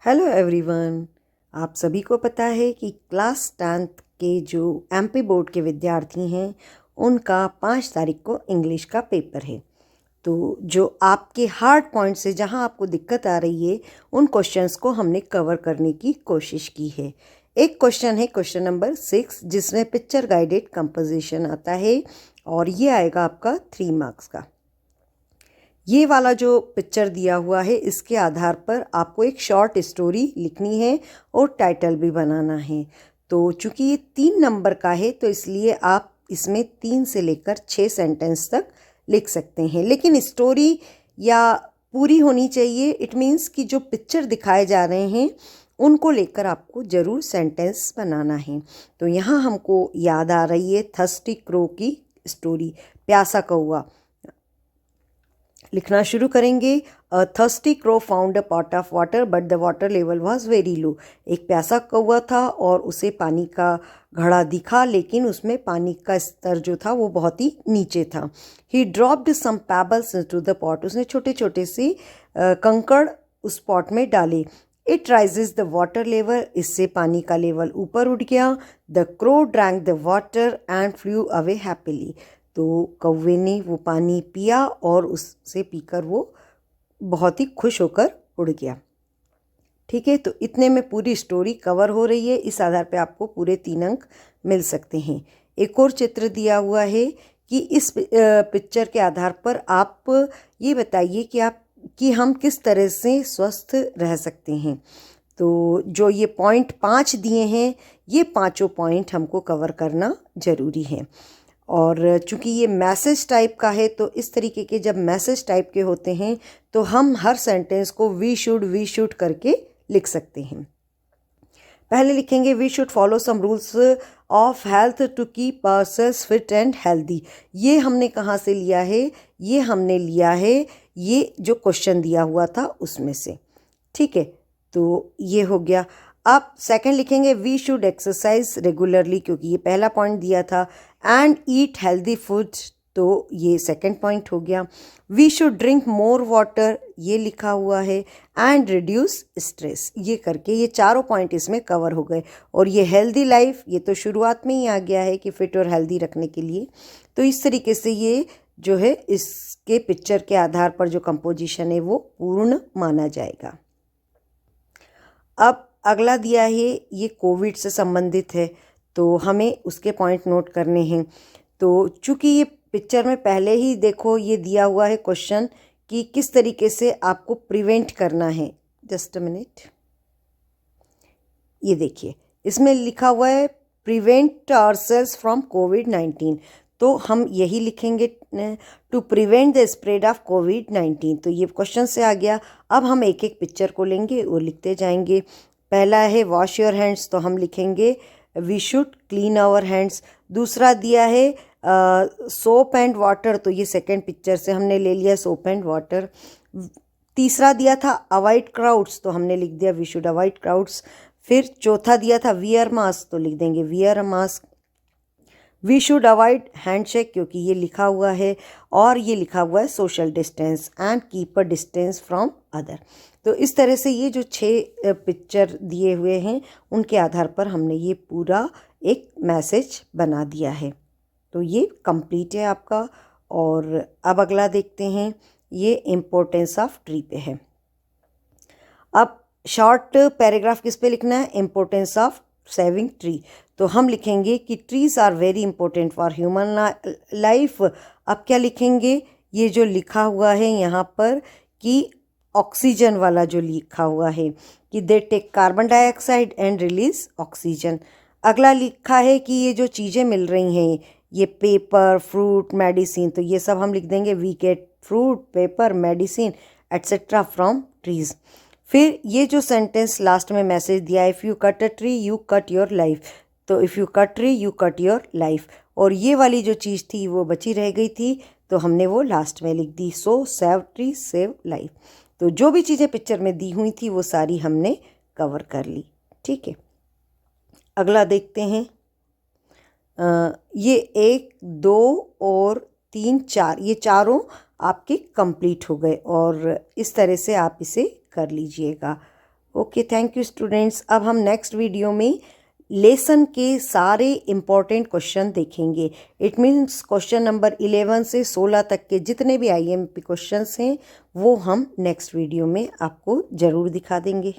Hello everyone. आप सभी को पता है कि क्लास 10th के जो एमपी बोर्ड के विद्यार्थी हैं उनका 5 तारीख को इंग्लिश का पेपर है। तो जो आपके हार्ड पॉइंट से जहां आपको दिक्कत आ रही है उन क्वेश्चंस को हमने कवर करने की कोशिश की है। एक क्वेश्चन है क्वेश्चन नंबर 6 जिसमें पिक्चर गाइडेड कंपोजिशन आता है और ये आएगा आपका 3 मार्क्स का। ये वाला जो पिक्चर दिया हुआ है इसके आधार पर आपको एक शॉर्ट स्टोरी लिखनी है और टाइटल भी बनाना है। तो चूंकि ये 3 नंबर का है तो इसलिए आप इसमें 3 से लेकर 6 सेंटेंस तक लिख सकते हैं, लेकिन स्टोरी या पूरी होनी चाहिए। इट मीन्स कि जो पिक्चर दिखाए जा रहे हैं उनको लेकर आपको ज़रूर सेंटेंस बनाना है। तो यहाँ हमको याद आ रही है थर्स्टी क्रो की स्टोरी, प्यासा कौवा। लिखना शुरू करेंगे। Thirsty crow found a pot of water but the water level was very low. एक प्यासा कौवा था और उसे पानी का घड़ा दिखा, लेकिन उसमें पानी का स्तर जो था वो बहुत ही नीचे था। He dropped some pebbles into the pot. उसने छोटे छोटे से कंकड़ उस पॉट में डाले। It raises the water level. इससे पानी का लेवल ऊपर उठ गया। The crow drank the water and flew away happily. तो कौवे ने वो पानी पिया और उससे पीकर वो बहुत ही खुश होकर उड़ गया। ठीक है, तो इतने में पूरी स्टोरी कवर हो रही है। इस आधार पे आपको पूरे 3 अंक मिल सकते हैं। एक और चित्र दिया हुआ है कि इस पिक्चर के आधार पर आप ये बताइए कि हम किस तरह से स्वस्थ रह सकते हैं। तो जो ये पॉइंट 5 दिए हैं ये पांचों पॉइंट हमको कवर करना ज़रूरी है। और चूंकि ये मैसेज टाइप का है तो इस तरीके के जब मैसेज टाइप के होते हैं तो हम हर सेंटेंस को वी शुड करके लिख सकते हैं। पहले लिखेंगे we should follow some rules of health to keep ourselves fit and healthy. ये हमने कहाँ से लिया है? ये हमने लिया है ये जो क्वेश्चन दिया हुआ था उसमें से। ठीक है, तो ये हो गया। अब सेकंड लिखेंगे वी शुड एक्सरसाइज रेगुलरली, क्योंकि ये पहला पॉइंट दिया था। एंड ईट हेल्दी फूड, तो ये सेकंड पॉइंट हो गया। We should drink more water, ये लिखा हुआ है। एंड रिड्यूस स्ट्रेस, ये करके ये चारों पॉइंट इसमें कवर हो गए। और ये हेल्दी लाइफ, ये तो शुरुआत में ही आ गया है कि फिट और हेल्दी रखने के लिए। तो इस तरीके से ये जो है इसके पिक्चर के आधार पर जो कंपोजिशन है वो पूर्ण माना जाएगा। अब अगला दिया है ये कोविड से संबंधित है तो हमें उसके पॉइंट नोट करने हैं। तो चूंकि ये पिक्चर में पहले ही देखो ये दिया हुआ है क्वेश्चन कि किस तरीके से आपको प्रिवेंट करना है। जस्ट अ मिनट, ये देखिए इसमें लिखा हुआ है प्रिवेंट आवरसेल्व्स फ्रॉम कोविड-19। तो हम यही लिखेंगे to prevent the spread of कोविड-19। तो ये क्वेश्चन से आ गया। अब हम एक एक पिक्चर को लेंगे और लिखते जाएंगे। पहला है वॉश योर हैंड्स, तो हम लिखेंगे we should clean our hands. दूसरा दिया है सोप एंड वाटर, तो ये सेकंड पिक्चर से हमने ले लिया सोप एंड वाटर। तीसरा दिया था अवॉइड क्राउड्स, तो हमने लिख दिया वी शुड अवॉइड क्राउड्स। फिर चौथा दिया था वियर मास्क, तो लिख देंगे wear a mask. We should avoid handshake, क्योंकि ये लिखा हुआ है। और ये लिखा हुआ है social distance and keep a distance from other. तो इस तरह से ये जो 6 पिक्चर दिए हुए हैं उनके आधार पर हमने ये पूरा एक मैसेज बना दिया है। तो ये कंप्लीट है आपका। और अब अगला देखते हैं, ये इम्पोर्टेंस ऑफ ट्री पे है। अब शॉर्ट पैराग्राफ किस पे लिखना है? Importance of saving tree. तो हम लिखेंगे कि trees are very important for human life. अब क्या लिखेंगे? ये जो लिखा हुआ है यहाँ पर कि ऑक्सीजन वाला जो लिखा हुआ है कि they take carbon dioxide and release oxygen. अगला लिखा है कि ये जो चीज़ें मिल रही हैं ये पेपर, फ्रूट, मेडिसिन, तो ये सब हम लिख देंगे we get fruit, paper, medicine etcetera from trees. फिर ये जो सेंटेंस लास्ट में मैसेज दिया है if you cut a tree you cut your life, तो if you cut tree you cut your life. और ये वाली जो चीज़ थी वो बची रह गई थी तो हमने वो लास्ट में लिख दी, so save tree save life. तो जो भी चीज़ें पिक्चर में दी हुई थी वो सारी हमने कवर कर ली। ठीक है, अगला देखते हैं। ये 1, 2 और 3, 4, ये चारों आपके कंप्लीट हो गए और इस तरह से आप इसे कर लीजिएगा। Okay, thank you students. अब हम नेक्स्ट वीडियो में लेसन के सारे इम्पॉर्टेंट क्वेश्चन देखेंगे। इट मीन्स क्वेश्चन नंबर 11 से 16 तक के जितने भी IMP क्वेश्चंस हैं वो हम नेक्स्ट वीडियो में आपको ज़रूर दिखा देंगे।